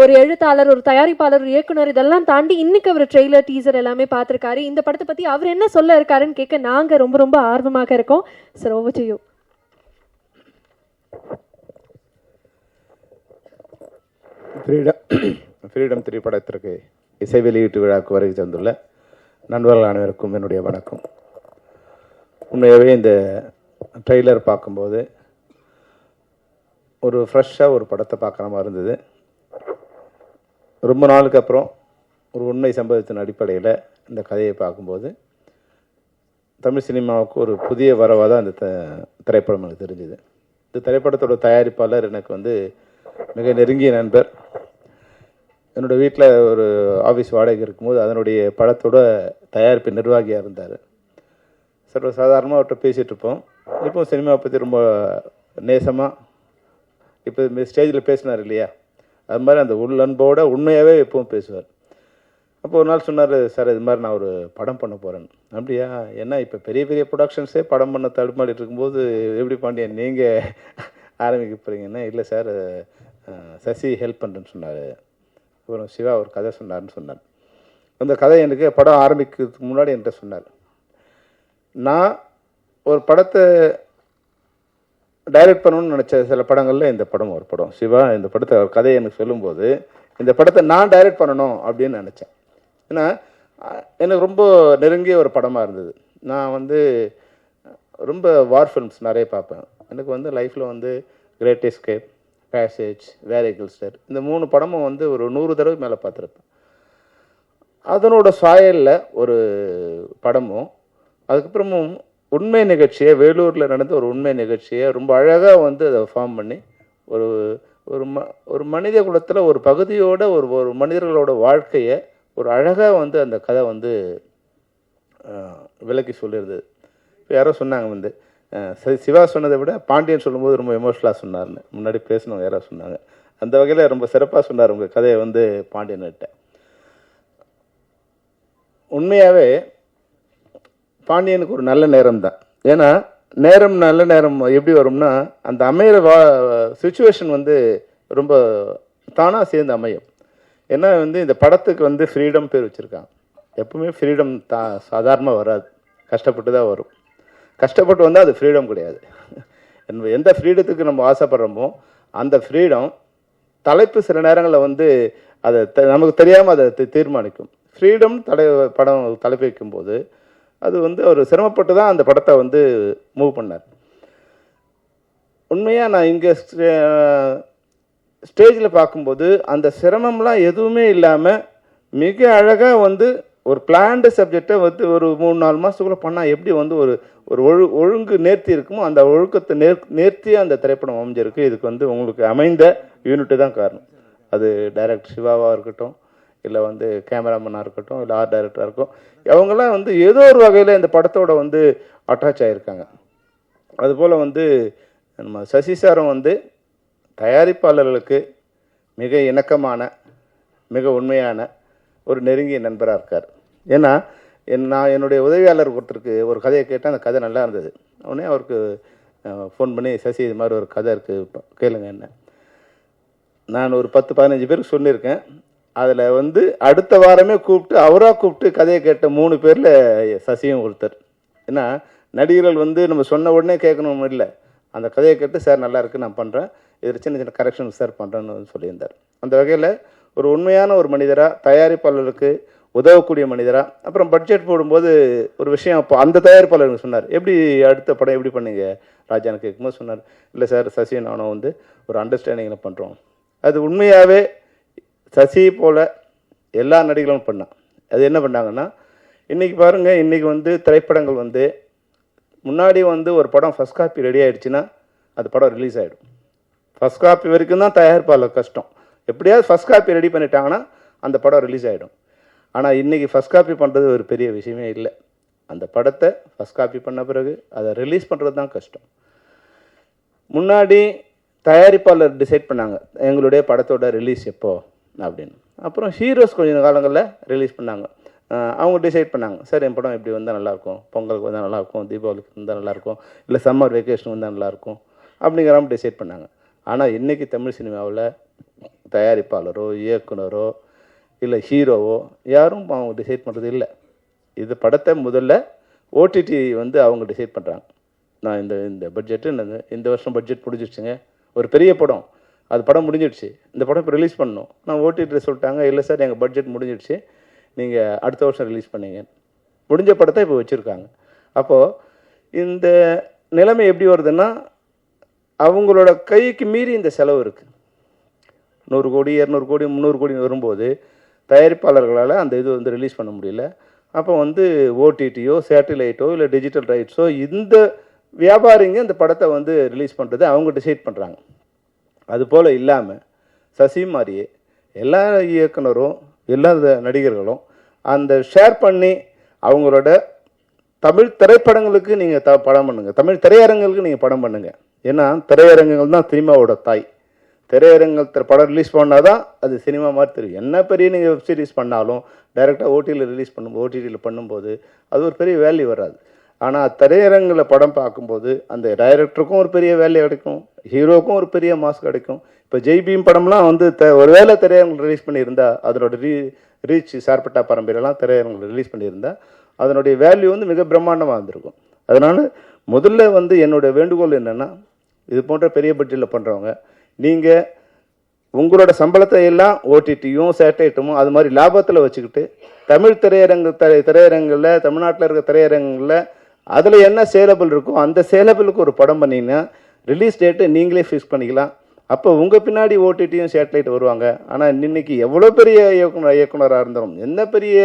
ஒரு எழுத்தாளர், ஒரு தயாரிப்பாளர், ஒரு இயக்குனர் இதெல்லாம் தாண்டி இன்னைக்கு அவர் ட்ரெய்லர், டீசர் எல்லாமே பார்த்துருக்காரு. இந்த படத்தை பற்றி அவர் என்ன சொல்ல இருக்காருன்னு கேட்க நாங்கள் ரொம்ப ரொம்ப ஆர்வமாக இருக்கோம். Sir, over to you. Freedom திரைப்படத்திற்கு இசை வெளியீட்டு விழாவுக்கு வருகை தந்துள்ள நண்பர்கள் அனைவருக்கும் என்னுடைய வணக்கம். உண்மையாகவே இந்த ட்ரெய்லர் பார்க்கும்போது ஒரு ஃப்ரெஷ்ஷாக ஒரு படத்தை பார்க்குற மாதிரி இருந்தது. ரொம்ப நாளுக்கு அப்புறம் ஒரு உண்மை சம்பவத்தின் அடிப்படையில் இந்த கதையை பார்க்கும்போது தமிழ் சினிமாவுக்கு ஒரு புதிய வரவாக தான் அந்த திரைப்படம் எனக்கு தெரிஞ்சுது. இந்த திரைப்படத்தோட தயாரிப்பாளர் எனக்கு மிக நெருங்கிய நண்பர். என்னோடய வீட்டில் ஒரு ஆஃபீஸ் வாடகை இருக்கும்போது அதனுடைய படத்தோட தயாரிப்பு நிர்வாகியாக இருந்தார். சர்வ சாதாரணமாக அவர்கிட்ட பேசிகிட்டு இருப்போம். இப்போ சினிமாவை பற்றி ரொம்ப நேசமாக இப்போ ஸ்டேஜில் பேசினார் இல்லையா, அது மாதிரி அந்த உள்ளன்போடு உண்மையாகவே எப்பவும் பேசுவார். அப்போ ஒரு நாள் சொன்னார், சார் இது மாதிரி நான் ஒரு படம் பண்ண போகிறேன். அப்படியா, ஏன்னா இப்போ பெரிய பெரிய ப்ரொடக்ஷன்ஸே படம் பண்ண தடுமாடிட்டு இருக்கும்போது எப்படி பாண்டியன் நீங்கள் ஆரம்பிக்க போகிறீங்கன்னா, இல்லை சார் சசி ஹெல்ப் பண்ணுறேன்னு சொன்னார். அப்புறம் சிவா ஒரு கதை சொன்னார்னு சொன்னார். அந்த கதை எனக்கு படம் ஆரம்பிக்கிறதுக்கு முன்னாடி என்கிட்ட சொன்னார். நான் ஒரு படத்தை டைரக்ட் பண்ணணும்னு நினச்ச சில படங்களில் இந்த படம் ஒரு படம். சிவா இந்த படத்தை ஒரு கதையை எனக்கு சொல்லும்போது இந்த படத்தை நான் டைரக்ட் பண்ணணும் அப்படின்னு நினச்சேன். ஏன்னா எனக்கு ரொம்ப நெருங்கிய ஒரு படமாக இருந்தது. நான் ரொம்ப வார் ஃபிலிம்ஸ் நிறைய பார்ப்பேன். எனக்கு லைஃப்பில் கிரேட் எஸ்கேப், பேசேஜ், வேரிகல்ஸ்டர் இந்த 3 படமும் ஒரு 100 தடவை மேலே பார்த்துருப்பேன். அதனோட சாயலில் ஒரு படமும், அதுக்கப்புறமும் உண்மை நிகழ்ச்சியை, வேலூரில் நடந்த ஒரு உண்மை நிகழ்ச்சியை ரொம்ப அழகாக அதை ஃபார்ம் பண்ணி ஒரு ஒரு மனித குலத்தில் ஒரு பகுதியோட ஒரு மனிதர்களோட வாழ்க்கையை ஒரு அழகாக அந்த கதை விளக்கி சொல்லியிருந்தது. இப்போ யாரோ சொன்னாங்க சிவா சொன்னதை விட பாண்டியன் சொல்லும்போது ரொம்ப எமோஷனலாக சொன்னார்னு முன்னாடி பேசினவங்க யாரோ சொன்னாங்க. அந்த வகையில் ரொம்ப சிறப்பாக சொன்னார் உங்கள் கதையை பாண்டியன்கிட்ட. உண்மையாகவே பாண்டியனுக்கு ஒரு நல்ல நேரம் தான். ஏன்னா நல்ல நேரம் எப்படி வரும்னா, அந்த அமையிற சுச்சுவேஷன் ரொம்ப தானாக சேர்ந்து அமையும். ஏன்னா இந்த படத்துக்கு ஃப்ரீடம் பேர் வச்சுருக்காங்க. எப்பவுமே ஃப்ரீடம் சாதாரணமாக வராது, கஷ்டப்பட்டு தான் வரும். கஷ்டப்பட்டு வந்தால் அது ஃப்ரீடம் கிடையாது. எந்த ஃப்ரீடத்துக்கு நம்ம ஆசைப்படுறோமோ அந்த ஃப்ரீடம் தலைப்பு சில நேரங்களில் அதை நமக்கு தெரியாமல் அதை தீர்மானிக்கும். ஃப்ரீடம் படம் தலைப்பு வைக்கும்போது அது அவர் சிரமப்பட்டு தான் அந்த படத்தை மூவ் பண்ணார். உண்மையாக நான் இங்கே ஸ்டேஜில் பார்க்கும்போது அந்த சிரமம்லாம் எதுவுமே இல்லாமல் மிக அழகாக ஒரு பிளான்டு சப்ஜெக்டை ஒரு 3-4 மாதத்துக்குள்ளே பண்ணால் எப்படி ஒரு ஒழுங்கு நேர்த்தி இருக்குமோ அந்த ஒழுக்கத்தை நேர்த்தியாக அந்த திரைப்படம் அமைஞ்சிருக்கு. இதுக்கு உங்களுக்கு அமைந்த யூனிட்டு தான் காரணம். அது டைரக்டர் சிவாவாக இருக்கட்டும், இல்லை கேமராமேனாக இருக்கட்டும், இல்லை ஆர்ட் டைரக்டராக இருக்கும், அவங்கெல்லாம் ஏதோ ஒரு வகையில் இந்த படத்தோட அட்டாச் ஆகியிருக்காங்க. அதுபோல் நம்ம சசி சாரும் தயாரிப்பாளர்களுக்கு மிக இணக்கமான, மிக உண்மையான ஒரு நெருங்கிய நண்பராக இருக்கார். ஏன்னா நான் என்னுடைய உதவியாளர் ஒருத்தருக்கு ஒரு கதையை கேட்டால் அந்த கதை நல்லா இருந்தது. உடனே அவருக்கு ஃபோன் பண்ணி, சசி இது மாதிரி ஒரு கதை இருக்குது கேளுங்க என்ன. நான் ஒரு 10-15 பேருக்கு சொல்லியிருக்கேன். அதில் அடுத்த வாரமே அவராக கூப்பிட்டு கதையை கேட்ட 3 பேரில் சசியும் ஒருத்தர். ஏன்னா நடிகர்கள் நம்ம சொன்ன உடனே கேட்கணும் இல்லை, அந்த கதையை கேட்டு சார் நல்லா இருக்குது நான் பண்ணுறேன், இதில் சின்ன சின்ன கரெக்ஷன் சார் பண்ணுறேன்னு சொல்லியிருந்தார். அந்த வகையில் ஒரு உண்மையான ஒரு மனிதராக, தயாரிப்பாளருக்கு உதவக்கூடிய மனிதராக. அப்புறம் பட்ஜெட் போடும்போது ஒரு விஷயம் அப்போ அந்த தயாரிப்பாளர் சொன்னார், எப்படி அடுத்த படம் எப்படி பண்ணீங்க ராஜான்னு கேட்கும்போது சொன்னார், இல்லை சார் சசி நானும் ஒரு அண்டர்ஸ்டாண்டிங்கில் பண்ணுறோம். அது உண்மையாகவே சசி போல் எல்லா நடிகர்களும் பண்ணான். அது என்ன பண்ணாங்கன்னா, இன்றைக்கி பாருங்கள், இன்றைக்கி திரைப்படங்கள் முன்னாடி ஒரு படம் ஃபஸ்ட் காப்பி ரெடி ஆகிடுச்சுன்னா அது படம் ரிலீஸ் ஆகிடும். ஃபஸ்ட் காப்பி வரைக்கும் தான் தயாரிப்பாளர் கஷ்டம். எப்படியாவது ஃபஸ்ட் காப்பி ரெடி பண்ணிட்டாங்கன்னா அந்த படம் ரிலீஸ் ஆகிடும். ஆனால் இன்றைக்கி ஃபஸ்ட் காப்பி பண்ணுறது ஒரு பெரிய விஷயமே இல்லை. அந்த படத்தை ஃபஸ்ட் காப்பி பண்ண பிறகு அதை ரிலீஸ் பண்ணுறது தான் கஷ்டம். முன்னாடி தயாரிப்பாளர் டிசைட் பண்ணாங்க எங்களுடைய படத்தோட ரிலீஸ் எப்போ அப்படின்னு. அப்புறம் ஹீரோஸ் கொஞ்சம் காலங்களில் ரிலீஸ் பண்ணாங்க. அவங்க டிசைட் பண்ணாங்க, சார் என் படம் இப்படி வந்தால் நல்லாயிருக்கும், பொங்கலுக்கு வந்தால் நல்லாயிருக்கும், தீபாவளிக்கு வந்தால் நல்லாயிருக்கும், இல்லை சம்மர் வெக்கேஷன் வந்தால் நல்லாயிருக்கும் அப்படிங்கிற டிசைட் பண்ணாங்க. ஆனால் இன்றைக்கி தமிழ் சினிமாவில் தயாரிப்பாளரோ இயக்குனரோ இல்லை ஹீரோவோ யாரும் அவங்க டிசைட் பண்ணுறது இல்லை. இது படத்தை முதல்ல ஓடிடி வந்து அவங்க டிசைட் பண்ணுறாங்க. நான் இந்த பட்ஜெட்டு இந்த வருஷம் பட்ஜெட் முடிஞ்சிடுச்சுங்க, ஒரு பெரிய படம், அது படம் முடிஞ்சிடுச்சு, இந்த படம் இப்போ ரிலீஸ் பண்ணணும். நான் ஓடிடி சொல்லிட்டாங்க, இல்லை சார் எங்கள் பட்ஜெட் முடிஞ்சிடுச்சு, நீங்கள் அடுத்த வருஷம் ரிலீஸ் பண்ணீங்க. முடிஞ்ச படத்தை இப்போ வச்சுருக்காங்க. அப்போது இந்த நிலைமை எப்படி வருதுன்னா, அவங்களோட கைக்கு மீறி இந்த செலவு இருக்குது. 100 கோடி 200 கோடி 300 கோடி வரும்போது தயாரிப்பாளர்களால் அந்த இது வந்து ரிலீஸ் பண்ண முடியல. அப்போ வந்து ஓடிடியோ சேட்டிலைட்டோ இல்லை டிஜிட்டல் ரைட்ஸோ இந்த வியாபாரிங்க இந்த படத்தை வந்து ரிலீஸ் பண்ணுறது அவங்க டிசைட் பண்ணுறாங்க. அதுபோல் இல்லாமல் சசி மாதிரியே எல்லா இயக்குனரும் எல்லா நடிகர்களும் அந்த ஷேர் பண்ணி அவங்களோட தமிழ் திரைப்படங்களுக்கு நீங்கள் படம் பண்ணுங்கள், தமிழ் திரையரங்குகளுக்கு நீங்கள் படம் பண்ணுங்கள். ஏன்னா திரையரங்குகள் தான் சினிமாவோட தாய். திரையரங்கத்தில் படம் ரிலீஸ் பண்ணால் தான் அது சினிமா மாதிரி தெரியும். என்ன பெரிய நீங்கள் வெப் சீரிஸ் பண்ணாலும் டைரெக்டாக ஓடிடியில் பண்ணும்போது அது ஒரு பெரிய வேல்யூ வராது. ஆனால் திரையரங்கில் படம் பார்க்கும்போது அந்த டைரக்டருக்கும் ஒரு பெரிய வேல்யூ கிடைக்கும், ஹீரோக்கும் ஒரு பெரிய மாஸ் கிடைக்கும். இப்போ ஜெய்பீம் படம்லாம் வந்து ஒரு வேளை திரையரங்கில் ரிலீஸ் பண்ணியிருந்தா அதனோட ரீச் சார்பட்டா பரம்பரையெல்லாம் திரையரங்கில் ரிலீஸ் பண்ணியிருந்தா அதனுடைய வேல்யூ வந்து மிக பிரம்மாண்டமாக இருந்திருக்கும். அதனால் முதல்ல வந்து என்னோடய வேண்டுகோள் என்னென்னா, இது போன்ற பெரிய பட்ஜெட்டில் பண்ணுறவங்க நீங்கள் உங்களோட சம்பளத்தை எல்லாம் ஓடிடியும் சேட்டலைட்டும் அது மாதிரி லாபத்தில் வச்சுக்கிட்டு தமிழ் திரையரங்கில் தமிழ்நாட்டில் இருக்க திரையரங்கில் அதில் என்ன சேலபிள் இருக்கோ அந்த சேலபிளுக்கு ஒரு படம் பண்ணிங்கன்னா ரிலீஸ் டேட்டு நீங்களே ஃபிக்ஸ் பண்ணிக்கலாம். அப்போ உங்கள் பின்னாடி ஓடிடியும் சேட்டலைட் வருவாங்க. ஆனால் இன்னைக்கு எவ்வளோ பெரிய இயக்குனராக இருந்தாலும் என்ன பெரிய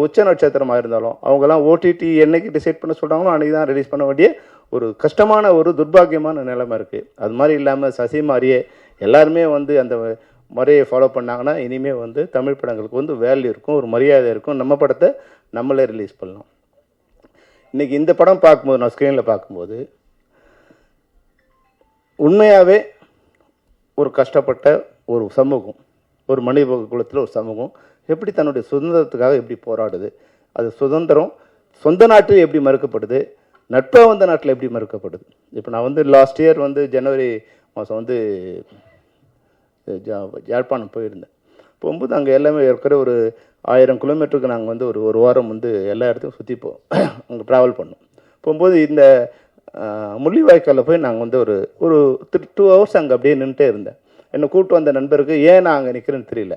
உச்ச நட்சத்திரமாக இருந்தாலும் அவங்கெல்லாம் ஓடிடி என்னைக்கு டிசைட் பண்ண சொல்கிறாங்களோ அன்றைக்கி தான் ரிலீஸ் பண்ண வேண்டிய ஒரு கஷ்டமான ஒரு துர்பாக்கியமான நிலைமை இருக்குது. அது மாதிரி இல்லாமல் சசி மாதிரியே எல்லாருமே வந்து அந்த முறையை ஃபாலோ பண்ணாங்கன்னா இனிமேல் வந்து தமிழ் படங்களுக்கு வந்து வேல்யூ இருக்கும், ஒரு மரியாதை இருக்கும், நம்ம படத்தை நம்மளே ரிலீஸ் பண்ணலாம். இன்றைக்கி இந்த படம் பார்க்கும்போது நான் ஸ்க்ரீனில் பார்க்கும்போது உண்மையாகவே ஒரு கஷ்டப்பட்ட ஒரு சமூகம், ஒரு மனித குலத்தில் ஒரு சமூகம் எப்படி தன்னுடைய சுதந்திரத்துக்காக எப்படி போராடுது, அது சுதந்திரம் சொந்த நாட்டில் எப்படி மறுக்கப்படுது, நட்பாக வந்த நாட்டில் எப்படி மறுக்கப்படுது. இப்போ நான் வந்து லாஸ்ட் இயர் வந்து ஜனவரி மாதம் வந்து யாழ்ப்பாணம் போயிருந்தேன். போகும்போது அங்கே எல்லாமே இருக்கிற ஒரு 1000 கிலோமீட்டருக்கு நாங்கள் வந்து ஒரு வாரம் வந்து எல்லா இடத்துக்கும் சுற்றி அங்கே ட்ராவல் பண்ணோம். போகும்போது இந்த முள்ளிவாய்க்காலில் போய் நாங்கள் வந்து ஒரு 2 ஹவர்ஸ் அங்கே அப்படியே நின்றுட்டே இருந்தேன். என்னை கூப்பிட்டு வந்த நண்பருக்கு ஏன் நான் அங்கே நிற்கிறேன்னு தெரியல.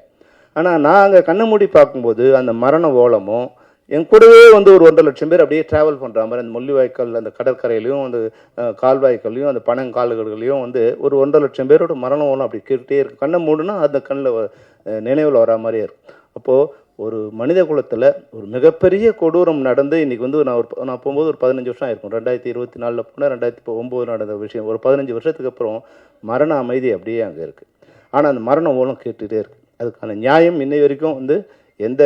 ஆனால் நான் அங்கே கண்ணை மூடி பார்க்கும்போது அந்த மரண ஓலமும் என் கூடவே வந்து ஒரு 1.5 லட்சம் பேர் அப்படியே ட்ராவல் பண்ணுற மாதிரி அந்த முள்ளிவாய்க்கால் அந்த கடற்கரையிலையும் அந்த கால்வாய்க்கல்லையும் அந்த பனங்கால்கள்லையும் வந்து ஒரு 1.5 லட்சம் பேரோட மரண ஓலம் அப்படி கேட்டுகிட்டே இருக்கு. கண்ணை மூடுனா அந்த கண்ணில் நினைவில் வரா மாதிரியே இருக்கும். அப்போது ஒரு மனித குலத்தில் ஒரு மிகப்பெரிய கொடூரம் நடந்து இன்றைக்கி வந்து நான் போகும்போது ஒரு 15 வருஷம் ஆயிருக்கும். 2024 போனால் 2009 நடந்த விஷயம். ஒரு 15 வருஷத்துக்கு அப்புறம் மரண அமைதி அப்படியே அங்கே இருக்குது. ஆனால் அந்த மரண ஓலம் கேட்டுகிட்டே இருக்குது. அதுக்கான நியாயம் இன்னை வரைக்கும் வந்து எந்த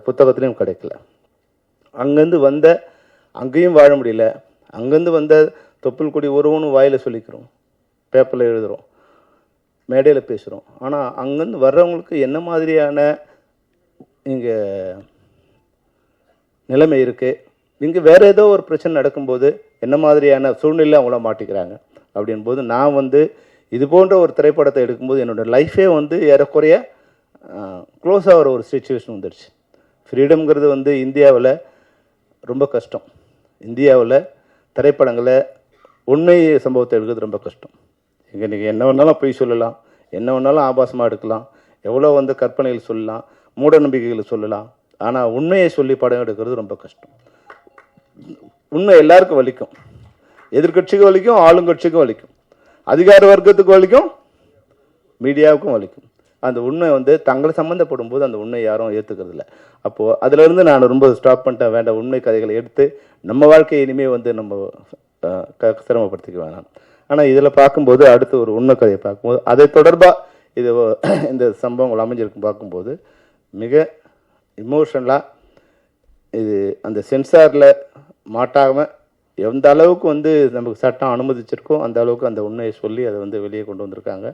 புத்தகத்துலேயும் கிடைக்கல. அங்கேருந்து வந்த அங்கேயும் வாழ முடியல, அங்கேருந்து வந்த தொப்புள் கொடி ஒருவனும் வாயில் சொல்லிக்கிறோம், பேப்பரில் எழுதுகிறோம், மேடையில் பேசுகிறோம். ஆனால் அங்கேருந்து வர்றவங்களுக்கு என்ன மாதிரியான இங்கே நிலைமை இருக்குது, இங்கே வேறு ஏதோ ஒரு பிரச்சனை நடக்கும்போது என்ன மாதிரியான சூழ்நிலை அவங்கள மாட்டிக்கிறாங்க அப்படின்போது நான் வந்து இது போன்ற ஒரு திரைப்படத்தை எடுக்கும்போது என்னோடய லைஃபே வந்து ஏறக்குறைய க்ளோஸ் ஆகிற ஒரு சுச்சுவேஷன் வந்துடுச்சு. ஃப்ரீடம்ங்கிறது வந்து இந்தியாவில் ரொம்ப கஷ்டம். இந்தியாவில் திரைப்படங்களை உண்மை சம்பவத்தை எடுக்கிறது ரொம்ப கஷ்டம். இங்கே நீங்கள் என்ன வேணாலும் பொய் சொல்லலாம், என்ன வேணாலும் ஆபாசமாக எடுக்கலாம், எவ்வளோ வந்து கற்பனைகள் சொல்லலாம், மூட நம்பிக்கைகளை சொல்லலாம். ஆனால் உண்மையை சொல்லி படம் எடுக்கிறது ரொம்ப கஷ்டம். உண்மை எல்லாருக்கும் வலிக்கும், எதிர்கட்சிக்கும் வலிக்கும், ஆளுங்கட்சிக்கும் வலிக்கும், அதிகார வர்க்கத்துக்கு வலிக்கும், மீடியாவுக்கும் வலிக்கும். அந்த உண்மை வந்து தங்களை சம்மந்தப்படும் போது அந்த உண்மை யாரும் ஏற்றுக்கிறது இல்லை. அப்போது அதிலிருந்து நான் ரொம்ப ஸ்டாப் பண்ணிட்டேன். வேண்டாம், உண்மை கதைகளை எடுத்து நம்ம வாழ்க்கையை இனிமேல் வந்து நம்ம சிரமப்படுத்திக்க வேணாம். ஆனால் இதில் பார்க்கும்போது அடுத்து ஒரு உண்மை கதையை பார்க்கும்போது அதை தொடர்பாக இந்த சம்பவங்கள் அமைஞ்சிருக்கும் பார்க்கும்போது மிக இமோஷனலாக இது அந்த சென்சாரில் மாட்டாமல் எந்த அளவுக்கு வந்து நமக்கு சட்டம் அனுமதிச்சிருக்கோ அந்த அளவுக்கு அந்த உண்மையை சொல்லி அதை வந்து வெளியே கொண்டு வந்திருக்காங்க.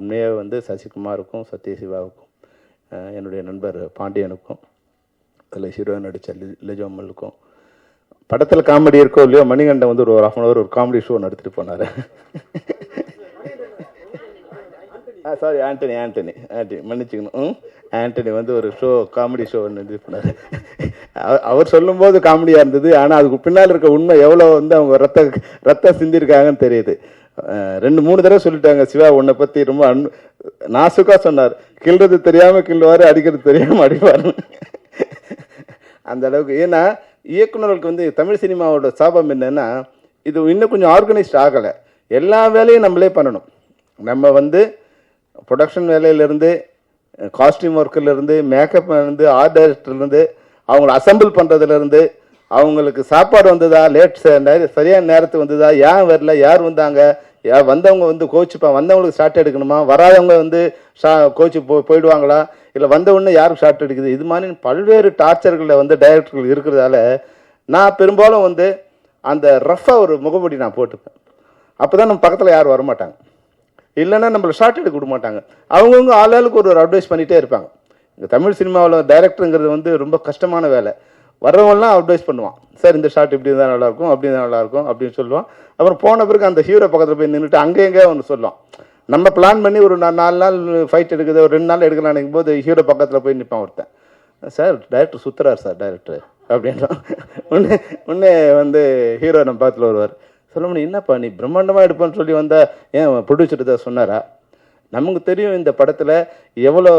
உண்மையாக வந்து சசிகுமாருக்கும் சத்யசிவாவுக்கும் என்னுடைய நண்பர் பாண்டியனுக்கும் அதில் ஹீரோயின் நடித்த லிஜோமலுக்கும் படத்தில் காமெடி இருக்கோ இல்லையோ மணிகண்டன் வந்து ஒரு 1/2 hour ஒரு காமெடி ஷோ நடத்திட்டு போனார். சாரி ஆண்டனி மன்னிச்சுக்கணும். ஆண்டனி வந்து ஒரு காமெடி ஷோ ஒன்று இது பண்ணார். அவர் சொல்லும்போது காமெடியாக இருந்தது, ஆனால் அதுக்கு பின்னால் இருக்க உண்மை எவ்வளோ வந்து அவங்க ரத்தம் சிந்திருக்காங்கன்னு தெரியுது. 2-3 தடவை சொல்லிட்டாங்க சிவா உன்னை பற்றி ரொம்ப நாசுக்காக சொன்னார். கிள்றது தெரியாமல் கிள்ளுவார், அடிக்கிறது தெரியாமல் அடிப்பார். அந்த அளவுக்கு. ஏன்னா இயக்குநர்களுக்கு வந்து தமிழ் சினிமாவோட சாபம் என்னன்னா, இது இன்னும் கொஞ்சம் ஆர்கனைஸ்ட் ஆகலை. எல்லா வேலையும் நம்மளே பண்ணணும். நம்ம வந்து ப்ரொடக்ஷன் வேலையிலேருந்து, காஸ்டியூம் ஒர்க்கிலேருந்து, மேக்கப்லேருந்து, ஆர்ட் டைரக்டர்லேருந்து, அவங்கள அசம்பிள் பண்ணுறதுலேருந்து, அவங்களுக்கு சாப்பாடு வந்ததா, சரியான நேரத்துக்கு வந்ததா, ஏன் வரல, யார் வந்தாங்க, வந்தவங்க வந்து வந்தவங்களுக்கு ஷார்ட் எடுக்கணுமா, வராதவங்க வந்து கோச்சு போயிடுவாங்களா, இல்லை வந்தவுடனே யாருக்கு ஷார்ட் எடுக்குது, இது மாதிரி பல்வேறு டார்ச்சர்களில் வந்து டைரக்டர்கள் இருக்கிறதால நான் பெரும்பாலும் வந்து அந்த ரஃபாக ஒரு முகப்படி நான் போட்டுப்பேன். அப்போ தான் நம்ம பக்கத்தில் யாரும் வரமாட்டாங்க. இல்லைன்னா நம்மளை ஷார்ட் எடுக்க விட மாட்டாங்க. அவங்கவுங்க ஆளாளுக்கு ஒரு அட்வைஸ் பண்ணிகிட்டே இருப்பாங்க. இந்த தமிழ் சினிமாவில் டைரக்டருங்கிறது வந்து ரொம்ப கஷ்டமான வேலை. வர்றவங்கலாம் அட்வைஸ் பண்ணுவான், சார் இந்த ஷார்ட் இப்படி இருந்தால் நல்லாயிருக்கும், அப்படி இருந்தால் நல்லாயிருக்கும் அப்படின்னு சொல்லுவான். அப்புறம் போன பிறகு அந்த ஹீரோ பக்கத்தில் போய் நின்றுட்டு அங்கே எங்கேயோ ஒன்று சொல்லுவான். நம்ம பிளான் பண்ணி ஒரு 4 நாள் ஃபைட் எடுக்குது, ஒரு 2 நாள் எடுக்கலாம் நினைக்கும் போது ஹீரோ பக்கத்தில் போய் நிற்பான் ஒருத்தன். சார் டைரக்டர் சுத்துறார் சார் டைரக்டர் அப்படின்றான். உடனே வந்து ஹீரோ நம்ம பக்கத்தில் வருவார். சொல்லணும், என்னப்பா நீ பிரம்மாண்டமாக எடுப்பான்னு சொல்லி வந்தால் ஏன் ப்ரொடியூசர் தான் சொன்னாரா? நமக்கு தெரியும் இந்த படத்தில் எவ்வளோ,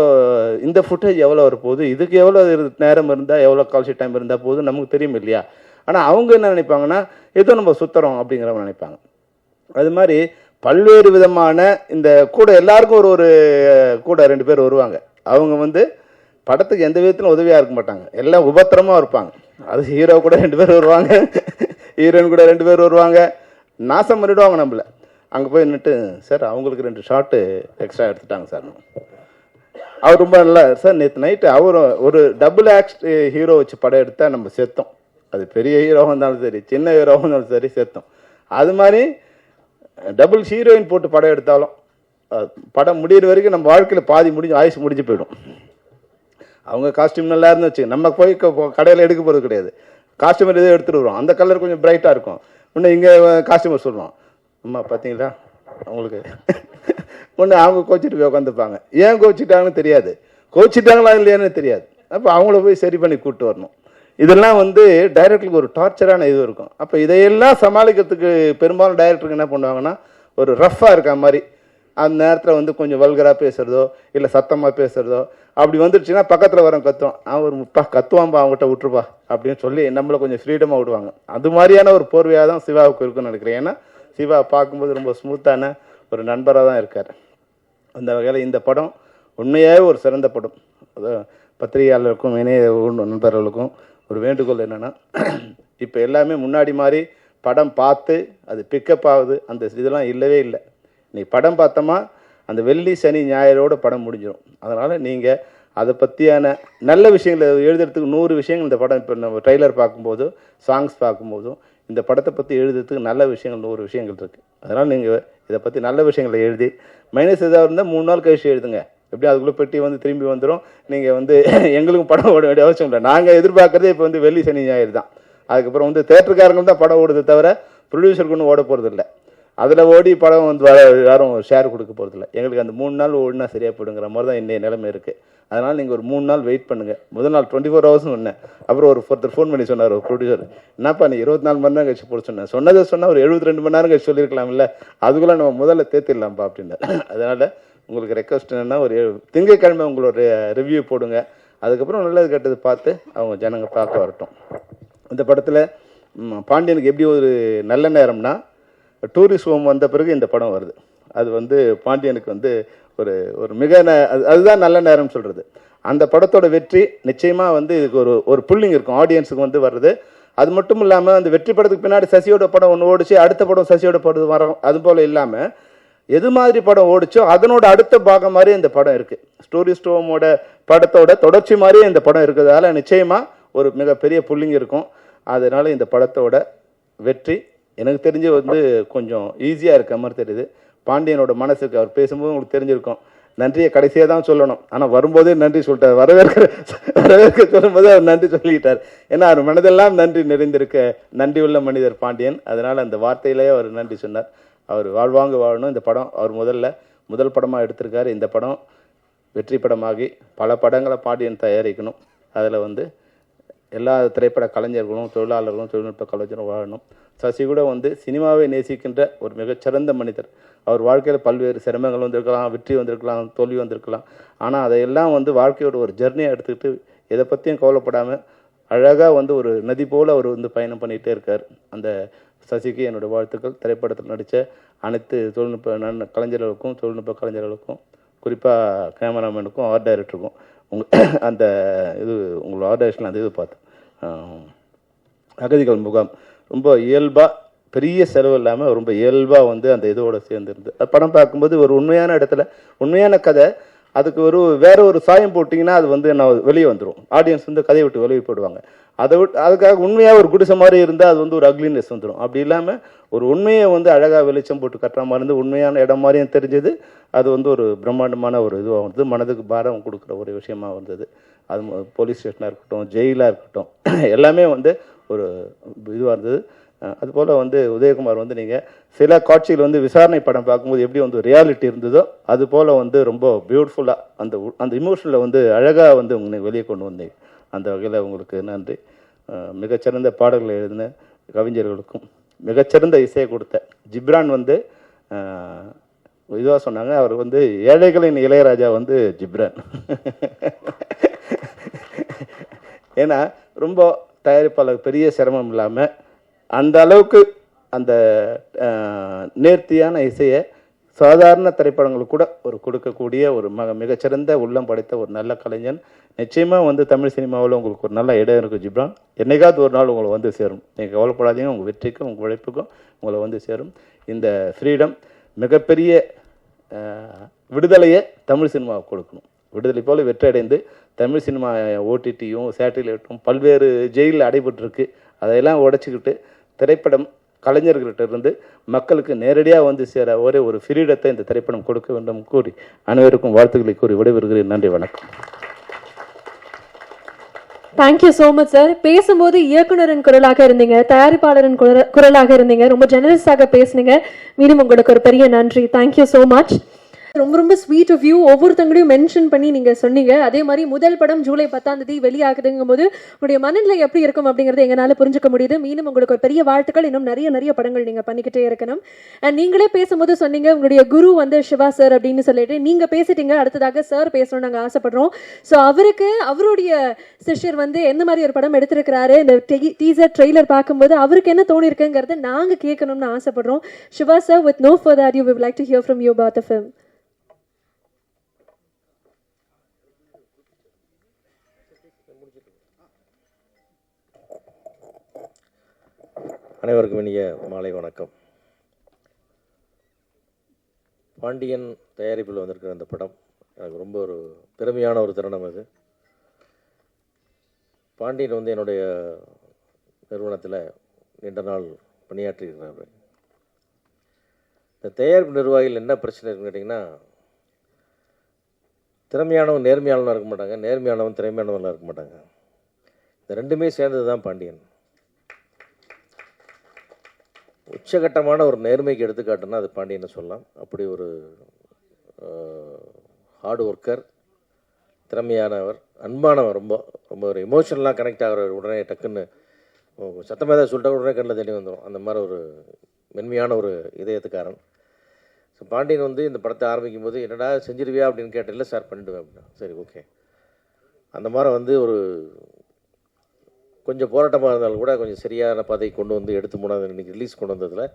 இந்த ஃபுட்டேஜ் எவ்வளோ வரப்போகுது, இதுக்கு எவ்வளோ நேரம் இருந்தால், எவ்வளோ கால்ஷீட் டைம் இருந்தால் போகுது நமக்கு தெரியும் இல்லையா? ஆனால் அவங்க என்ன நினைப்பாங்கன்னா, ஏதோ நம்ம சுற்றுறோம் அப்படிங்கிறவங்க நினைப்பாங்க. அது மாதிரி பல்வேறு விதமான இந்த கூட எல்லாருக்கும் ஒரு கூட 2 பேர் வருவாங்க. அவங்க வந்து படத்துக்கு எந்த விதத்திலும் உதவியாக இருக்க மாட்டாங்க, எல்லாம் உபத்திரமாக இருப்பாங்க. அது ஹீரோ கூட 2 பேர் வருவாங்க, ஹீரோயின் கூட 2 பேர் வருவாங்க, நாசம் பண்ணிவிடுவாங்க நம்மளை. அங்கே போய் நின்றுட்டு, சார் அவங்களுக்கு 2 ஷாட்டு எக்ஸ்ட்ரா எடுத்துட்டாங்க சார். அவர் ரொம்ப நல்லா, சார் நேற்று நைட்டு அவர் ஒரு டபுள் ஆக்ட் ஹீரோ வச்சு படம் எடுத்தால் நம்ம செத்தோம். அது பெரிய ஹீரோவாக இருந்தாலும் சரி, சின்ன ஹீரோவாக இருந்தாலும் சரி, செத்தோம். அது மாதிரி டபுள் ஹீரோயின் போட்டு படம் எடுத்தாலும் படம் முடிகிற வரைக்கும் நம்ம வாழ்க்கையில் ஆயுசு முடிஞ்சு போயிடும். அவங்க காஸ்டியூம் நல்லா இருந்து வச்சு நம்ம போய் கடையில் எடுக்க போகிறது கிடையாது. காஸ்டியூமர் எதோ எடுத்துகிட்டு வருவோம், அந்த கலர் கொஞ்சம் பிரைட்டாக இருக்கும். இன்னும் இங்கே காஸ்டியூமர் சொல்லுவான், அம்மா பார்த்தீங்களா அவங்களுக்கு ஒன்று அவங்க கோச்சிட்டு போய் உட்காந்துப்பாங்க. ஏன் கோச்சிட்டாங்கன்னு தெரியாது, கோச்சிட்டாங்களா இல்லையான்னு தெரியாது. அப்போ அவங்கள போய் சரி பண்ணி கூப்பிட்டு வரணும். இதெல்லாம் வந்து டைரக்டருக்கு ஒரு டார்ச்சரான இது இருக்கும். அப்போ இதையெல்லாம் சமாளிக்கிறதுக்கு பெரும்பாலும் டைரக்டருக்கு என்ன பண்ணுவாங்கன்னா, ஒரு ரஃப்பாக இருக்க மாதிரி அந்த நேரத்தில் வந்து கொஞ்சம் வல்கராக பேசுகிறதோ இல்லை சத்தமாக பேசுகிறதோ அப்படி வந்துடுச்சுன்னா பக்கத்தில் வரவன் கத்துவான், அவன் ஒரு கத்துவான்பா அவங்ககிட்ட விட்டுருப்பா அப்படின்னு சொல்லி நம்மளை கொஞ்சம் ஃப்ரீடமாக விடுவாங்க. அது மாதிரியான ஒரு போர்வையாக தான் சிவாவுக்கு இருக்குன்னு நினைக்கிறேன். ஏன்னா சிவா பார்க்கும்போது ரொம்ப ஸ்மூத்தான ஒரு நண்பராக தான் இருக்கார். அந்த வகையில் இந்த படம் உண்மையாகவே ஒரு சிறந்த படம். பத்திரிகையாளர்களுக்கும் இணைய நண்பர்களுக்கும் ஒரு வேண்டுகோள் என்னென்னா, இப்போ எல்லாமே முன்னாடி மாதிரி படம் பார்த்து அது பிக்கப் ஆகுது, அந்த இதெல்லாம் இல்லவே இல்லை. நீ படம் பார்த்தோமா அந்த வெள்ளி சனி ஞாயிறோட படம் முடிஞ்சிடும். அதனால் நீங்கள் அதை பற்றியான நல்ல விஷயங்களை எழுதுறதுக்கு 100 விஷயங்கள் இந்த படம், இப்போ நம்ம ட்ரெய்லர் பார்க்கும்போதும் சாங்ஸ் பார்க்கும்போதும் இந்த படத்தை பற்றி எழுதுறதுக்கு நல்ல விஷயங்கள் 100 விஷயங்கள் இருக்குது. அதனால் நீங்கள் இதை பற்றி நல்ல விஷயங்களை எழுதி மைனஸ் எதாவது இருந்தால் 3 நாள் கழிச்சு எழுதுங்க. எப்படி அதுக்குள்ளே பெட்டி வந்து திரும்பி வந்துடும். நீங்கள் வந்து எங்களுக்கும் படம் ஓட வேண்டிய அவசியம் இல்லை. நாங்கள் எதிர்பார்க்குறதே இப்போ வந்து வெள்ளி சனி ஞாயிறு தான். அதுக்கப்புறம் வந்து தேட்டருக்காரங்க தான் படம் ஓடுது தவிர ப்ரொடியூசருக்கு ஒன்றும் ஓட போகிறது இல்லை. அதில் ஓடி படம் வந்து யாரும் ஷேர் கொடுக்க போகிறதில்ல. எங்களுக்கு அந்த 3 நாள் ஓடினா சரியாக போயிடுங்கிற மாதிரி தான் இன்னைய நிலைமை இருக்குது. அதனால் நீங்கள் ஒரு 3 நாள் வெயிட் பண்ணுங்கள். முதல் நாள் 24 ஹவர்ஸ்னு சொன்னேன். அப்புறம் ஒருத்தர் ஃபோன் பண்ணி சொன்னார், ஒரு ப்ரொடியூசர், என்னப்பா நீ 24 மணி நேரம் கழிச்சு போட சொன்னேன். சொன்னால் ஒரு 72 மணி நேரம் கழிச்சு சொல்லியிருக்கலாம் இல்லை, அதுக்குள்ளே நம்ம முதல்ல தேத்திடலாம்ப்பா அப்படின்னு. அதனால் உங்களுக்கு ரெக்வஸ்ட் என்னென்னா, ஒரு திங்கட்கிழமை உங்களோட ரிவ்யூ போடுங்க. அதுக்கப்புறம் நல்லது கெட்டது பார்த்து அவங்க ஜனங்க பார்க்க வரட்டும். இந்த படத்தில் பாண்டியனுக்கு எப்படி ஒரு நல்ல நேரம்னா, டூரிஸ்ட் ஹோம் வந்த பிறகு இந்த படம் வருது. அது வந்து பாண்டியனுக்கு வந்து ஒரு மிக அதுதான் நல்ல நேரம்னு சொல்கிறது. அந்த படத்தோட வெற்றி நிச்சயமாக வந்து இதுக்கு ஒரு புல்லிங் இருக்கும் ஆடியன்ஸுக்கு வந்து வருது. அது மட்டும் இல்லாமல் அந்த வெற்றி படத்துக்கு பின்னாடி சசியோட படம் ஒன்று ஓடிச்சு, அடுத்த படம் சசியோட படம் வரும். அது போல் இல்லாமல் எது மாதிரி படம் ஓடிச்சோ அதனோட அடுத்த பாகம் மாதிரி இந்த படம் இருக்குது. டூரிஸ்ட் ஹோமோட படத்தோட தொடர்ச்சி மாதிரியே இந்த படம் இருக்கிறதால நிச்சயமாக ஒரு மிகப்பெரிய புல்லிங் இருக்கும். அதனால் இந்த படத்தோட வெற்றி எனக்கு தெரிஞ்சு வந்து கொஞ்சம் ஈஸியாக இருக்க மாதிரி தெரியுது. பாண்டியனோட மனசுக்கு அவர் பேசும்போது உங்களுக்கு தெரிஞ்சிருக்கும். நன்றியை கடைசியாக தான் சொல்லணும், ஆனால் வரும்போதே நன்றி சொல்லிட்டார். வரவேற்க சொல்லும்போது அவர் நன்றி சொல்லிக்கிட்டார். ஏன்னா அவர் மனதெல்லாம் நன்றி நிறைந்திருக்க நன்றி உள்ள மனிதர் பாண்டியன். அதனால் அந்த வார்த்தையிலேயே அவர் நன்றி சொன்னார். அவர் வாழ்வாங்க வாழணும். இந்த படம் அவர் முதல்ல முதல் படமாக எடுத்திருக்காரு. இந்த படம் வெற்றி படமாகி பல படங்களை பாண்டியன் தயாரிக்கணும். அதில் வந்து எல்லா திரைப்பட கலைஞர்களும் தொழிலாளர்களும் தொழில்நுட்ப கலைஞரும் வாழணும். சசி கூட வந்து சினிமாவை நேசிக்கின்ற ஒரு மிகச்சிறந்த மனிதர். அவர் வாழ்க்கையில் பல்வேறு சிரமங்கள் வந்திருக்கலாம், வெற்றி வந்திருக்கலாம், தோல்வி வந்திருக்கலாம். ஆனால் அதையெல்லாம் வந்து வாழ்க்கையோட ஒரு ஜர்னியாக எடுத்துக்கிட்டு எதை பற்றியும் கவலைப்படாமல் அழகாக வந்து ஒரு நதி போல் அவர் வந்து பயணம் பண்ணிகிட்டே இருக்கார். அந்த சசிக்கு என்னோடய வாழ்த்துக்கள். திரைப்படத்தில் நடித்த அனைத்து தொழில்நுட்ப கலைஞர்களுக்கும் தொழில்நுட்ப கலைஞர்களுக்கும் குறிப்பாக கேமராமேனுக்கும் ஆர்ட் டைரக்டருக்கும் அந்த இது உங்களோட ஆர்ட் டைரக்ஷனில் அந்த இது பார்த்தேன். அகதிகள் முகாம் ரொம்ப இயல்பாக பெரிய செலவு இல்லாமல் ரொம்ப இயல்பாக வந்து அந்த இதோடு சேர்ந்துருந்து படம் பார்க்கும்போது ஒரு உண்மையான இடத்துல உண்மையான கதை அதுக்கு வேற ஒரு சாயம் போட்டிங்கன்னா அது வந்து நான் வெளியே வந்துடும். ஆடியன்ஸ் வந்து கதையை விட்டு வெளியே போடுவாங்க. அதுக்காக உண்மையாக ஒரு குடிசை மாதிரி இருந்தால் அது வந்து ஒரு அக்லினஸ் வந்துடும். அப்படி இல்லாமல் ஒரு உண்மையை வந்து அழகாக வெளிச்சம் போட்டு கட்டுற மாதிரி இருந்து உண்மையான இடம் மாதிரியும் தெரிஞ்சது. அது வந்து ஒரு பிரம்மாண்டமான ஒரு இதுவாக வந்தது. மனதுக்கு பாரம் கொடுக்குற ஒரு விஷயமா வந்தது. அது போலீஸ் ஸ்டேஷனாக இருக்கட்டும், ஜெயிலாக இருக்கட்டும், எல்லாமே வந்து ஒரு இதுவாக இருந்தது. அதுபோல் வந்து உதயகுமார் வந்து நீங்கள் சில காட்சியில் வந்து விசாரணை படம் பார்க்கும்போது எப்படி வந்து ரியாலிட்டி இருந்ததோ அது போல் வந்து ரொம்ப பியூட்டிஃபுல்லாக அந்த இமோஷனில் வந்து அழகாக வந்து உங்களுக்கு வெளியே கொண்டு வந்தீங்க. அந்த வகையில் உங்களுக்கு நன்றி. மிகச்சிறந்த பாடல்களை எழுதின கவிஞர்களுக்கும் மிகச்சிறந்த இசையை கொடுத்த ஜிப்ரான் வந்து இதுவாக சொன்னாங்க. அவர் வந்து ஏழைகளின் இளையராஜா வந்து ஜிப்ரான். ஏன்னா ரொம்ப தயாரிப்பாளர் பெரிய சிரமம் இல்லாமல் அந்த அளவுக்கு அந்த நேர்த்தியான இசையை சாதாரண திரைப்படங்களுக்கு கூட ஒரு கொடுக்கக்கூடிய ஒரு மிகச்சிறந்த உள்ளம் படைத்த ஒரு நல்ல கலைஞன். நிச்சயமாக வந்து தமிழ் சினிமாவில் உங்களுக்கு ஒரு நல்ல இடம் இருக்குது ஜிப்ரான். என்னைக்காவது ஒரு நாள் உங்களை வந்து சேரும். நீங்கள் கவலைப்படாதீங்க. உங்கள் வெற்றிக்கும் உங்கள் உழைப்புக்கும் உங்களை வந்து சேரும். இந்த ஃப்ரீடம் மிகப்பெரிய விடுதலையை தமிழ் சினிமாவுக்கு கொடுக்கணும். விடுதலை போல் வெற்றி அடைந்து தமிழ் சினிமா ஓடிடியும் சேட்டிலைட்டும் பல்வேறு ஜெயிலில் அடைபட்டுருக்கு. அதையெல்லாம் உடைச்சிக்கிட்டு திரைப்படம் கலைஞர்கிட்ட இருந்து மக்களுக்கு நேரடியாக வந்து சேர ஒரே ஒரு ஃப்ரீடத்தை இந்த திரைப்படம் கொடுக்க வேண்டும் கூறி அனைவருக்கும் வாழ்த்துக்களை கூறி விடைபெறுகிறேன். நன்றி, வணக்கம். Thank you so much sir. பேசும்போது இயக்குனரின் குரலாக இருந்தீங்க, தயாரிப்பாளரின் குரலாக இருந்தீங்க, ரொம்ப ஜெனரஸாக பேசுனீங்க. மீண்டும் உங்களுக்கு ஒரு பெரிய நன்றி. Thank you so much. ரொம்ப ரொம்ப ஸ்வீட் ஆஃப் யூ. ஒவ்வொருத்தங்களையும் மென்ஷன் பண்ணி நீங்கள் சொன்னீங்க. அதே மாதிரி முதல் படம் ஜூலை 10 வெளியாகுதுங்கும் போது உங்களுடைய மனநிலை எப்படி இருக்கும் அப்படிங்கிறது எங்களால் புரிஞ்சுக்க முடியுது. மீண்டும் உங்களுக்கு ஒரு பெரிய வாழ்த்துக்கள். இன்னும் நிறைய படங்கள் நீங்கள் பண்ணிக்கிட்டே இருக்கணும். அண்ட் நீங்களே பேசும்போது சொன்னீங்க உங்களுடைய குரு வந்து சிவா சார் அப்படின்னு சொல்லிட்டு நீங்கள் பேசிட்டீங்க. அடுத்ததாக சார் பேசணும்னு நாங்கள் ஆசைப்படுறோம். ஸோ அவருடைய சிஷ்யர் வந்து எந்த மாதிரி ஒரு படம் எடுத்திருக்கிறாரு, இந்த டீசர் ட்ரெய்லர் பார்க்கும்போது அவருக்கு என்ன தோணி இருக்குங்கிறத நாங்கள் கேட்கணும்னு ஆசைப்படுறோம். Siva sir, with no further ado, we would like to hear from you about the film. அனைவருக்கும் இனிய மாலை வணக்கம். பாண்டியன் தயாரிப்பில் வந்திருக்கிற அந்த படம் எனக்கு ரொம்ப ஒரு பெருமையான ஒரு தருணம். அது பாண்டியன் வந்து என்னுடைய நிறுவனத்தில் நீண்ட நாள் பணியாற்றியிருக்கிறார். இந்த தயாரிப்பு நிர்வாகிகள் என்ன பிரச்சனை இருக்குன்னு கேட்டிங்கன்னா, திறமையானவன் நேர்மையானவனாக இருக்க மாட்டாங்க, நேர்மையானவன் திறமையானவனாக இருக்க மாட்டாங்க. இந்த ரெண்டுமே சேர்ந்தது தான் பாண்டியன். உச்சகட்டமான ஒரு நேர்மைக்கு எடுத்துக்காட்டுன்னா அது பாண்டியனை சொல்லலாம். அப்படி ஒரு ஹார்ட் ஒர்க்கர், திறமையானவர், அன்பானவர், ரொம்ப ரொம்ப ஒரு எமோஷனலாக கனெக்ட் ஆகிறவர். உடனே டக்குன்னு சத்தமாக ஏதாவது சொல்லிட்டா உடனே கண்ணில் தண்ணி வந்துடும். அந்த மாதிரி ஒரு மென்மையான ஒரு இதயத்துக்காரன். ஸோ பாண்டியன் வந்து இந்த படத்தை ஆரம்பிக்கும் போது என்னடா செஞ்சிருவியா அப்படின்னு கேட்டேன். இல்லை சார் பண்ணிடுவேன் அப்படின்னா. சரி, ஓகே. அந்த மாதிரி வந்து ஒரு கொஞ்சம் போராட்டமாக இருந்தாலும் கூட கொஞ்சம் சரியான பாதை கொண்டு வந்து எடுத்து மூணாவது இன்றைக்கி ரிலீஸ் கொண்டு வந்ததில்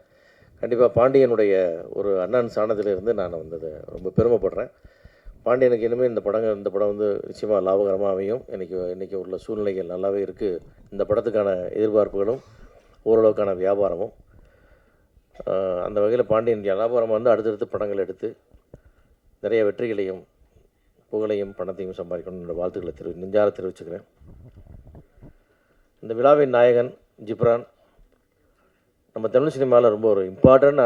கண்டிப்பாக பாண்டியனுடைய ஒரு அண்ணன் சாணத்திலிருந்து நான் வந்து அதை ரொம்ப பெருமைப்படுறேன். பாண்டியனுக்கு இனிமேல் இந்த படம் வந்து நிச்சயமாக லாபகரமாக அமையும். இன்றைக்கி உள்ள சூழ்நிலைகள் நல்லாவே இருக்குது. இந்த படத்துக்கான எதிர்பார்ப்புகளும் ஓரளவுக்கான வியாபாரமும் அந்த வகையில் பாண்டியன் வியாபாரம் வந்து அடுத்தடுத்து படங்கள் எடுத்து நிறைய வெற்றிகளையும் புகழையும் பணத்தையும் சம்பாதிக்கணும் என்னோடய வாழ்த்துக்களை நெஞ்சார தெரிவிச்சுக்கிறேன். இந்த நாயகன் ஜிப்ரான் நம்ம தமிழ் சினிமாவில் ரொம்ப ஒரு இம்பார்ட்டன்ட்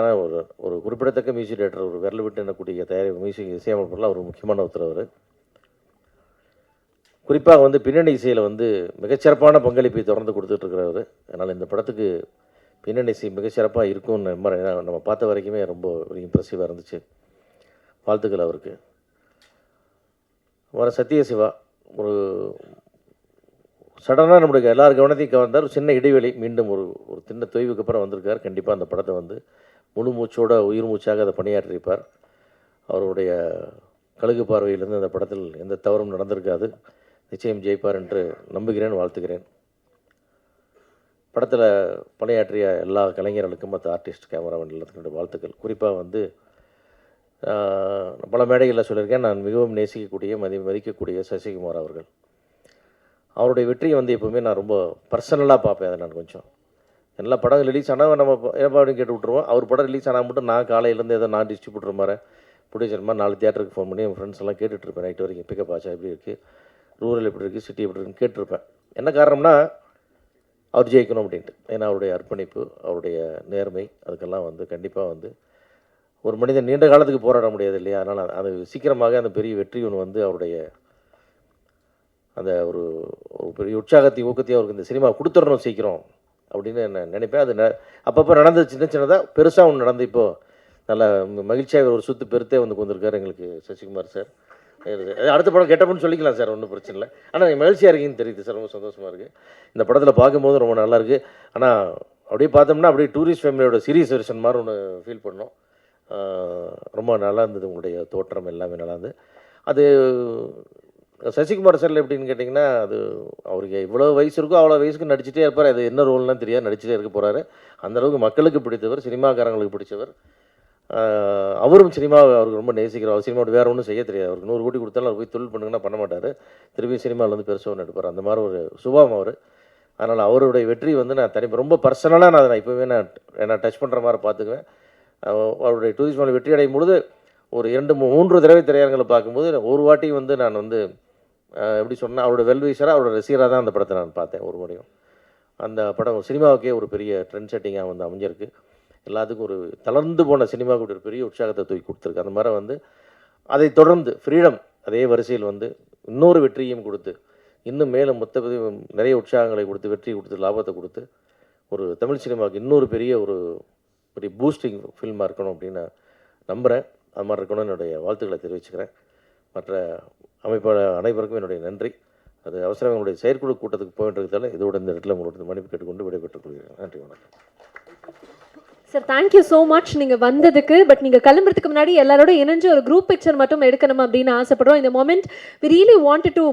ஒரு குறிப்பிடத்தக்க மியூசிக் டைரக்டர், ஒரு விரல் விட்டு எண்ணக்கூடிய தயாரிப்பு மியூசிக் இசையமைப்பெல்லாம் ஒரு முக்கியமான ஒருத்தர். குறிப்பாக வந்து பின்னணி இசையில் வந்து மிகச்சிறப்பான பங்களிப்பை தொடர்ந்து கொடுத்துட்ருக்கிறவர். அதனால் இந்த படத்துக்கு பின்னணி இசை மிகச்சிறப்பாக இருக்கும்னு நம்ம பார்த்த வரைக்குமே ரொம்ப ஒரு இம்ப்ரெசிவாக இருந்துச்சு. வாழ்த்துக்கள் அவருக்கு. வர சத்யசிவா ஒரு சடனாக நம்முடைய எல்லார் கவனத்தையும் கவர்ந்தார். ஒரு சின்ன இடைவெளி, மீண்டும் ஒரு ஒரு சின்ன தொய்வுக்கு அப்புறம் வந்திருக்கார். கண்டிப்பாக அந்த படத்தை வந்து முழு மூச்சோட உயிர் மூச்சாக அதை பணியாற்றியிருப்பார். அவருடைய கழுகு பார்வையிலிருந்து அந்த படத்தில் எந்த தவறும் நடந்திருக்காது. நிச்சயம் ஜெயிப்பார் என்று நம்புகிறேன், வாழ்த்துகிறேன். படத்தில் பணியாற்றிய எல்லா கலைஞர்களுக்கும், மற்ற ஆர்டிஸ்ட், கேமராமேன் எல்லாத்துக்கும் வாழ்த்துக்கள். குறிப்பாக வந்து பல மேடைகளில் சொல்லியிருக்கேன், நான் மிகவும் நேசிக்கக்கூடிய மதிக்கக்கூடிய சசிகுமார் அவர்கள். அவருடைய வெற்றியை வந்து எப்போவுமே நான் ரொம்ப பர்சனலாக பார்ப்பேன். அதை நான் கொஞ்சம் எல்லா படம் ரிலீஸ் ஆனால் நம்ம ஏப்பா அப்படின்னு கேட்டு விட்ருவோம். அவர் படம் ரிலீஸ் ஆனால் மட்டும் நான் காலையிலேருந்து ஏதோ நான் டிஸ்ட்ரிபியூட்டர் மாதிரி ப்ரொடியூசர் மாதிரி 4 தியேட்டருக்கு ஃபோன் பண்ணி என் ஃப்ரெண்ட்ஸ் எல்லாம் கேட்டுட்ருப்பேன். நைட் வரைக்கும் பிக்கப் ஆச்சா எப்படி இருக்குது, ரூரல் எப்படி இருக்குது, சிட்டி எப்படி இருக்குன்னு கேட்டிருப்பேன். என்ன காரணம்னா அவர் ஜெயிக்கணும் அப்படின்ட்டு. ஏன்னா அவருடைய அர்ப்பணிப்பு, அவருடைய நேர்மை, அதுக்கெல்லாம் வந்து கண்டிப்பாக வந்து ஒரு மனிதன் நீண்ட காலத்துக்கு போராட முடியாது இல்லையா. அதனால் அது சீக்கிரமாக அந்த பெரிய வெற்றி ஒன்று வந்து அவருடைய அந்த ஒரு பெரிய உற்சாகத்தையும் ஊக்கத்தையும் அவருக்கு இந்த சினிமா கொடுத்துடணும் சீக்கிரம் அப்படின்னு நான் நினைப்பேன். அது அப்பப்போ நடந்தது, சின்ன சின்னதாக. பெருசாக ஒன்று நடந்து இப்போது நல்ல மகிழ்ச்சியாக ஒரு சுற்று பெருத்தே வந்து கொண்டிருக்காரு எங்களுக்கு சசிகுமார் சார். அடுத்த படம் கெட்டப்பன்னு சொல்லிக்கலாம் சார், ஒன்றும் பிரச்சனை இல்லை. ஆனால் நீங்கள் மகிழ்ச்சியாக இருக்கீங்கன்னு தெரியுது சார், ரொம்ப சந்தோஷமாக இருக்குது. இந்த படத்தில் பார்க்கும்போது ரொம்ப நல்லாயிருக்கு. ஆனால் அப்படியே பார்த்தோம்னா அப்படியே டூரிஸ்ட் ஃபேமிலியோட சீரியஸ் வெர்ஷன் மாதிரி ஒன்று ஃபீல் பண்ணோம். ரொம்ப நல்லா இருந்தது, உங்களுடைய தோற்றம் எல்லாமே நல்லா இருந்தது. அது சசிகுமார் சார் எப்படின்னு கேட்டிங்கன்னா, அது அவருக்கு எவ்வளோ வயசு இருக்கோ அவ்வளோ வயசுக்கு நடிச்சிட்டே இருப்பார். அது என்ன ரோல்னால் தெரியாது, நடிச்சிட்டே இருக்க போகிறாரு. அந்தளவுக்கு மக்களுக்கு பிடித்தவர், சினிமாக்காரங்களுக்கு பிடிச்சவர். அவரும் சினிமாவை அவருக்கு ரொம்ப நேசிக்கிறார். அவர் சினிமாவோட வேறு ஒன்றும் செய்ய தெரியாது. அவருக்கு 100 கோடி கொடுத்தாலும் அவர் போய் தொழில் பண்ணுங்கன்னா பண்ண மாட்டார். திருப்பி சினிமாவில் வந்து பெருசாக ஒன்று எடுப்பார். அந்த மாதிரி ஒரு சுபாவம் அவர். அதனால் அவருடைய வெற்றி வந்து நான் ரொம்ப பர்சனலாக நான் இப்போவே நான் டச் பண்ணுற மாதிரி பார்த்துக்குவேன். அவருடைய டூரிஸ்ட் மேலே வெற்றி அடையும் பொழுது ஒரு 2-3 தடவை திரையரங்களை பார்க்கும்போது ஒரு வாட்டி வந்து நான் வந்து எப்படி சொன்னால் அவரோட வெல்விஷராக, அவரோட ரசிகராக தான் அந்த படத்தை நான் பார்த்தேன் ஒரு முறையும். அந்த படம் சினிமாவுக்கே ஒரு பெரிய ட்ரெண்ட் செட்டிங்காக வந்து அமைஞ்சிருக்கு. எல்லாத்துக்கும் ஒரு தளர்ந்து போன சினிமாவுக்கு ஒரு பெரிய உற்சாகத்தை தூக்கி கொடுத்துருக்கு. அந்த மாதிரி வந்து அதை தொடர்ந்து ஃப்ரீடம் அதே வரிசையில் வந்து இன்னொரு வெற்றியும் கொடுத்து, இன்னும் மேலும் நிறைய உற்சாகங்களை கொடுத்து, வெற்றி கொடுத்து, லாபத்தை கொடுத்து, ஒரு தமிழ் சினிமாவுக்கு இன்னொரு பெரிய ஒரு பூஸ்டிங் ஃபில்மாக இருக்கணும் அப்படின்னு நான் நம்புகிறேன். அது மாதிரி இருக்கணும்னு என்னுடைய வாழ்த்துக்களை தெரிவிச்சுக்கிறேன். மற்ற அமைப்பாளர் அனைவருக்கும் என்னுடைய நன்றி. அது அவசரம் என்னுடைய செயற்குழு கூட்டத்துக்கு போயிட்டுருக்கிறதால இதோட இந்த இடத்துல உங்களோட மன்னிப்பு கேட்டுக்கொண்டு விடைபெற்றுக் கொள்கிறேன். நன்றி, வணக்கம் சார். தேங்க்யூ ஸோ மச் நீங்கள் வந்ததுக்கு. பட் நீங்கள் கிளம்புறதுக்கு முன்னாடி எல்லாரோட இணைஞ்சு ஒரு குரூப் பிக்சர் மட்டும் எடுக்கணும் அப்படின்னு ஆசைப்படுறோம். இந்த moment we really wanted to